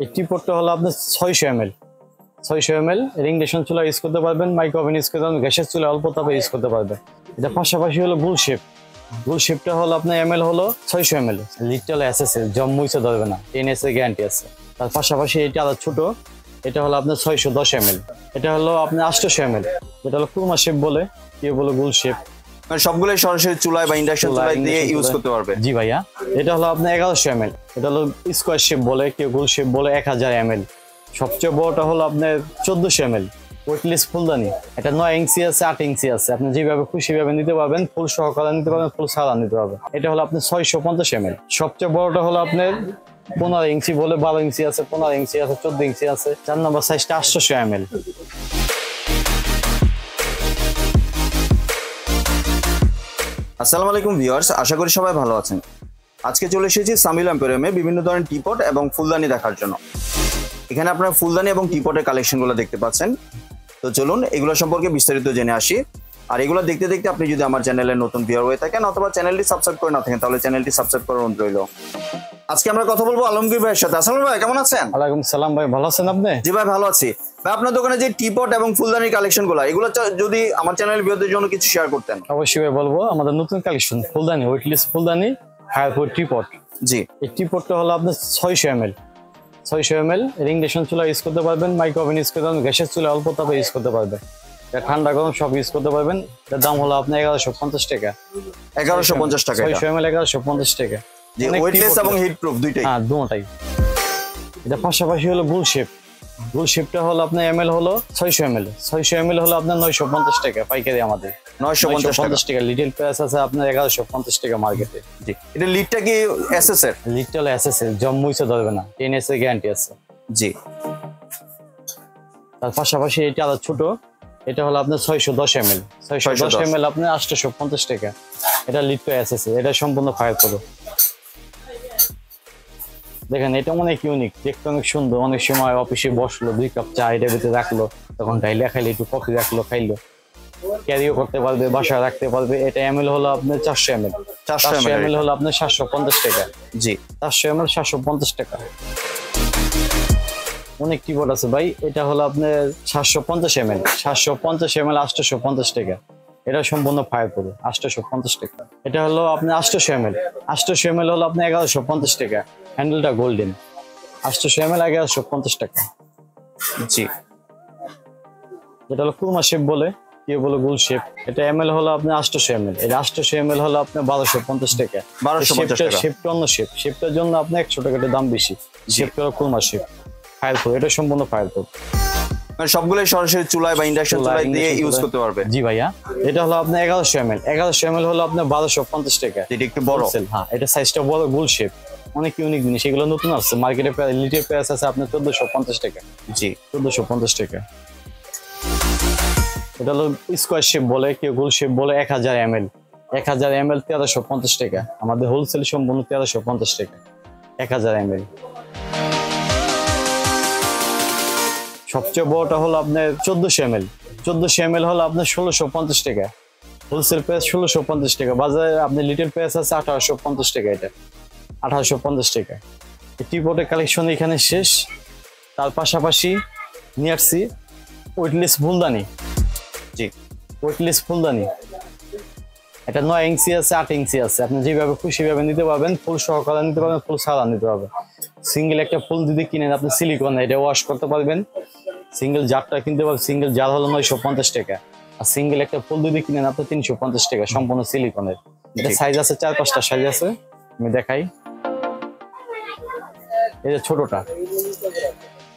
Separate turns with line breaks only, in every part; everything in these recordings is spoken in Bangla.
এই টিপটটা হলো আপনার 600 ml 600 ml রিং ডেশন চুলা ইউজ করতে পারবেন, মাইক্রো ওভেন ইউজ করতে পারবেন, গ্যাসের চুলা অল্প তাপে ইউজ করতে পারবেন। এটা পাশাপাশি হলো গুল শেপটা হলো আপনার এমএল হলো 600 ml, লিটার এসএসএল জম মুইছে ধরবে না, 10 এর গ্যারান্টি আছে। তার পাশাপাশি এটা আলাদা ছোট, এটা হলো আপনার 610 ml, এটা হলো আপনার 800 ml, এটা হলো কুরমা শেপ বলে, কেউ বলে গুল শেপ।
মানে সবগুলোই সরাসরি চুলায় বা ইন্ডাকশন চুলায় দিয়ে ইউজ করতে পারবে।
জি ভাইয়া, এটা হলো আপনার 1100 ml, এটা হলো স্কোয়ার শেপ বলে, কেউ গুল শেপ বলে, 1000 ml। সবচেয়ে বড়টা হলো আপনার 1400 ml ওয়েটলেস ফুলদানি, এটা 9 ইঞ্চি আছে, 8 ইঞ্চি আছে, আপনি যেভাবে খুশি ভাবে নিতে পারবেন, ফুল সহকারে নিতে পারবেন, ফুল ছাড়া নিতে পারবেন। এটা হলো আপনার 650 ml। সবচেয়ে বড়টা হলো আপনার 15 ইঞ্চি বলে, 12 ইঞ্চি আছে, 15 ইঞ্চি আছে, 14 ইঞ্চি আছে। 4 নম্বর সাইজটা 800 ml।
আসসালামু আলাইকুম ভিউয়ার্স, আশা করি সবাই ভালো আছেন। আজকে চলে এসেছি সামিল এম্পোরিয়ামে বিভিন্ন ধরনের টিপট এবং ফুলদানি দেখার জন্য। এখানে আপনারা ফুলদানি এবং টিপটের কালেকশনগুলো দেখতে পাচ্ছেন। তো চলুন এগুলো সম্পর্কে বিস্তারিত জেনে আসি। আর এগুলো দেখতে দেখতে আপনি যদি আমার চ্যানেলের নতুন ভিউয়ার হয়ে থাকেন অথবা চ্যানেলটি সাবস্ক্রাইব করে না থাকেন, তাহলে চ্যানেলটি সাবস্ক্রাইব করার অনুরোধ রইল। আজকে আমরা কথা বলবো আলমগীর ভাইয়ের সাথে। আসসালামু ভাই, কেমন আছেন?
ওয়ালাইকুম সালাম ভাই, ভালো আছেন আপনি?
জি ভাই, ভালো আছি। ভাই, আপনার দোকানে যে টিপট এবং ফুলদানির কালেকশনগুলো, এগুলো যদি আমার চ্যানেলের ভিউয়ারদের জন্য কিছু শেয়ার করতেন।
অবশ্যই ভাই বলবো, আমাদের নতুন কালেকশন ফুলদানি, ওয়েটলেস ফুলদানি, হায়ারপুর টিপট।
জি,
এই টিপটটা হলো আপনার 600 ml 600 ml রিং ডেশন চুলা ইউজ করতে পারবেন, মাইক্রো ওভেন ইউজ করতে পারবেন, গ্যাসের চুলা অল্প তাপে ইউজ করতে পারবেন। এটা ঠান্ডা গরম সব ইউজ করতে পারবেন। এটার দাম হলো আপনার 1150 টাকা।
1150 টাকা।
600 ml 1150 টাকা।
জি, ওয়েটলেস এবং হিট প্রুফ দুইটাই।
হ্যাঁ, দুটোটাই। এটা পাশাপাশি হলো গুল শেপটা হলো আপনার এমএল হলো 600 ml হলো আপনার 950 টাকা পাইকারি, আমাদের 950 টাকা। লিটল প্রাইস আছে আপনার 1150 টাকা মার্কেটে।
জি, এটা লিডটা কি এসএস এর?
লিটল এসএসএল জম মুইছে ধরবে না, 10 এর গ্যারান্টি আছে।
জি,
তার পাশাপাশি এটা আলাদা ছোট, এটা হলো আপনার 610 ml আপনার 850 টাকা। এটা লিটল এসএসএল, এটা সম্পূর্ণ ফায়ার প্রো। দেখেন, এটা অনেক ইউনিক, দেখতে অনেক সুন্দর। অনেক সময় অফিসে বসলো, 2 কাপ চা এটা ভিতরে রাখলো, তখন ডাইলে খাইলে, একটু কফি রাখলো, খাইলো, ক্যারিও করতে পারবে, বাসায় রাখতে পারবে। এটা এমএল হলো আপনার 400 ml হলো আপনার 750 টাকা।
জি,
400 ml 750 টাকা। অনেক টিপট আছে ভাই। এটা হলো আপনার 750 ml 850 টাকা। এটা সম্পূর্ণ ফায়ার প্রো, 850 টাকা। এটা হলো আপনার 800 ml হলো আপনার 1150 টাকা। হ্যান্ডেলটা গোল্ডেন, 800 ml 1150 টাকা।
জি,
এটা হলো কুরমা শেপ বলে, কেউ বলে গুল শেপ। এটা এমএল হলো আপনার 800 ml, এটা 800 ml হলো আপনার 1250 টাকা।
1250 টাকা।
শেপটা অন্য শেপটার জন্য আপনার 100 টাকা দাম বেশি। শেপটা হলো কুরমা শেপ, ফায়ার প্রো। এটা সম্পূর্ণ ফায়ার প্রো।
মানে সবগুলোই সরাসরি চুলায় বা ইন্ডাকশন চুলায় দিয়ে ইউজ করতে পারবে।
জি ভাইয়া, এটা হলো আপনার 1100 ml হলো আপনার 1250 টাকা।
এটা একটু বড়।
হ্যাঁ, এটা সাইজটা বড়, গুল শেপ। অনেক ইউনিক জিনিস, এগুলো নতুন আসছে মার্কেটে। লিটার প্রাইস আছে আপনার 1450 টাকা।
জি,
1450 টাকা। এটা হলো স্কোয়ার শেপ বলে, কেউ গোল শেপ বলে, 1000 ml 1350 টাকা। আমাদের হোলসেল সম্পূর্ণ 1350 টাকা, 1000 ml। সবচেয়ে বড়টা হলো আপনার 1400 ml হলো আপনার 1650 টাকা। হোলসেল প্রাইস 1650 টাকা। বাজারে আপনার লিটল প্রাইস আছে 1850 টাকা। এটা 1850 টাকা। টিপটের কালেকশন এখানে শেষ। তার পাশাপাশি নিয়ে আসছি ওয়েটলেস ফুলদানি।
জি,
ওয়েটলেস ফুলদানি, এটা 9 ইঞ্চি আছে, 8 ইঞ্চি আছে, আপনি যেভাবে খুশি ভাবে নিতে পারবেন, ফুল সহকারে নিতে পারবেন, ফুল ছাড়া নিতে পারবেন। সিঙ্গেল একটা ফুল যদি কিনেন আপনি সিলিকন, এটা ওয়াশ করতে পারবেন। সিঙ্গেল জারটা কিনতে পারবেন, সিঙ্গেল জার হলো 950 টাকা। আর সিঙ্গেল একটা ফুল যদি কিনেন আপনি 350 টাকা, সম্পূর্ণ সিলিকনের। এটা সাইজ আছে 4-5টা সাইজ আছে, আমি দেখাই। এই যে ছোটটা,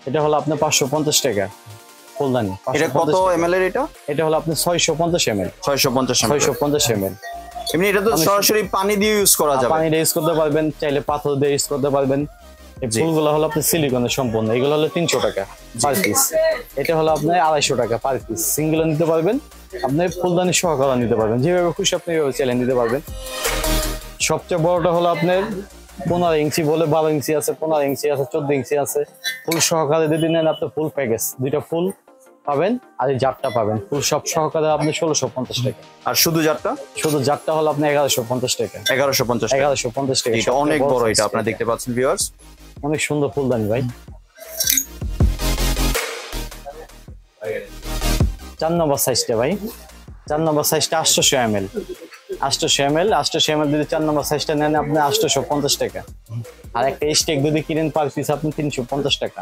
এটা হলো আপনার 550 টাকা ফুলদানি।
এটা কত এমএল এর?
এটা হলো আপনার 650 ml 650 ml।
এমনি এটা তো সরাসরি পানি দিয়ে ইউজ করা যাবে।
পানি দিয়ে ইউজ করতে পারবেন, চাইলে পাথর দিয়ে ইউজ করতে পারবেন। এই ফুলগুলো হলো আপনার সিলিকনের সম্পূর্ণ। এগুলো হলো 300 টাকা পার পিস। এটা হলো আপনার 250 টাকা পার পিস। সিঙ্গেল নিতে পারবেন, আপনি ফুলদানি সহকারে নিতে পারবেন, যেভাবে খুশি আপনি এভাবে চাইলে নিতে পারবেন। সবচেয়ে বড়টা হলো আপনার 15 ইঞ্চি বলে, 12 ইঞ্চি আছে, 15 ইঞ্চি আছে, 14 ইঞ্চি আছে। ফুল সহকারে যদি নেন আপনি ফুল প্যাকেজ 2টা ফুল পাবেন, আর এই জারটা পাবেন ফুল সব সহকারে আপনি 1650 টাকা।
আর শুধু জারটা
হলো আপনি 1150 টাকা।
1150 টাকা।
এটা অনেক
বড়, এটা আপনারা দেখতে পাচ্ছেন ভিউয়ার্স।
অনেক সুন্দর ফুলদানি ভাই। 4 নম্বর সাইজটা ভাই, 4 নম্বর সাইজটা 800 ml, 800 ml, 800 ml যদি 4 নম্বর সাইজটা নেন আপনি 850 টাকা। আর একটা স্টিক যদি কিনেন পার পিস আপনি 350 টাকা।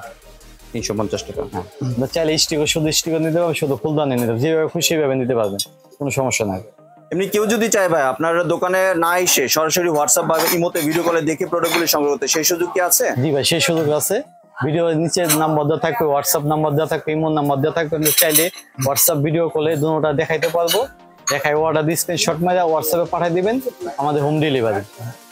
350 টাকা।
হ্যাঁ, চাইলে স্টিকও শুধু স্টিকও নিতে পারবেন, শুধু ফুলদানি নিতে পারবেন, যেভাবে খুশি সেভাবে নিতে পারবেন, কোনো সমস্যা নাই।
এমনি কেউ যদি চায় ভাই আপনার দোকানে না এসে সরাসরি হোয়াটসঅ্যাপ বা ইমোতে ভিডিও কলে দেখে প্রোডাক্টগুলি সংগ্রহ করতে, সেই সুযোগ কি আছে?
জি ভাই, সেই সুযোগ আছে। ভিডিওর নিচে নাম্বার দেওয়া থাকবে, হোয়াটসঅ্যাপ নাম্বার দেওয়া থাকবে, ইমোর নাম্বার দেওয়া থাকবে, আপনি চাইলে হোয়াটসঅ্যাপ ভিডিও কলে দুটোটা দেখাইতে পারবো। দেখাই অর্ডার দিয়ে স্ক্রিনশট মেরে হোয়াটসঅ্যাপে পাঠিয়ে দিবেন, আমাদের হোম ডেলিভারি,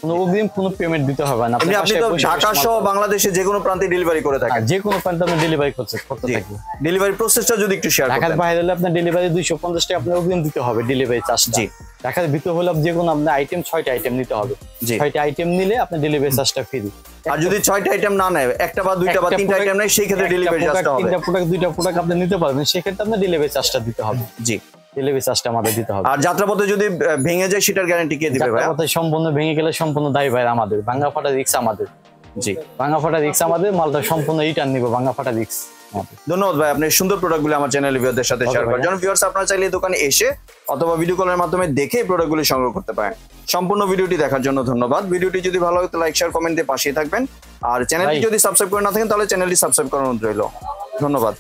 কোনো অগ্রিম কোনো পেমেন্ট দিতে হবে না।
আপনি তো ঢাকা সহ বাংলাদেশে যে কোনো প্রান্তে ডেলিভারি করে থাকেন?
যে কোনো প্রান্তে আমরা ডেলিভারি করতে থাকি।
ডেলিভারি প্রসেসটা যদি একটু শেয়ার
ঢাকার
করতেন।
বাইরে হলে আপনার ডেলিভারি 250 টাকা আপনার অগ্রিম দিতে হবে, ডেলিভারি চার্জ।
জি।
ঢাকার ভিতর হলে যে কোনো আপনার আইটেম 6টা আইটেম নিতে হবে, 6টা আইটেম নিলে আপনার ডেলিভারি চার্জটা ফ্রি।
আর যদি 6টা আইটেম না নেয়, একটা বা দুইটা বা তিনটা আইটেম নেয়, সেই ক্ষেত্রে ডেলিভারি চার্জটা হবে?
3টা প্রোডাক্ট 2টা প্রোডাক্ট আপনি নিতে পারবেন, সেক্ষেত্রে আপনার ডেলিভারি চার্জটা দিতে হবে।
জি,
ডেলিভারি চার্জটা আমাদের দিতে হবে।
আর যাত্রাপথে যদি ভেঙে যায় সেটার গ্যারান্টি কে দিবে ভাই?
যাত্রাপথে সম্পূর্ণ ভেঙে গেলে সম্পূর্ণ দায়ী ভাই আমাদের, ভাঙা ফাটা রিস্ক আমাদের।
জি,
ভাঙা ফাটা রিস্ক আমাদের, মালটা সম্পূর্ণ রিটার্ন নিব, ভাঙা ফাটা রিস্ক।
ধন্যবাদ ভাই, আপনি সুন্দর প্রোডাক্টগুলো আমার চ্যানেল ভিউয়ারদের সাথে শেয়ার করার জন্য। ভিউয়ার্স, আপনারা চাইলে দোকানে এসে অথবা ভিডিও কলের মাধ্যমে দেখে প্রোডাক্টগুলি সংগ্রহ করতে পারেন। সম্পূর্ণ ভিডিওটি দেখার জন্য ধন্যবাদ। ভিডিওটি যদি ভালো লাগে লাইক শেয়ার কমেন্ট দিয়ে পাশে থাকবেন। আর চ্যানেলটি যদি সাবস্ক্রাইব করে না থাকেন তাহলে চ্যানেলটি সাবস্ক্রাইব করার অনুরোধ রইল। ধন্যবাদ।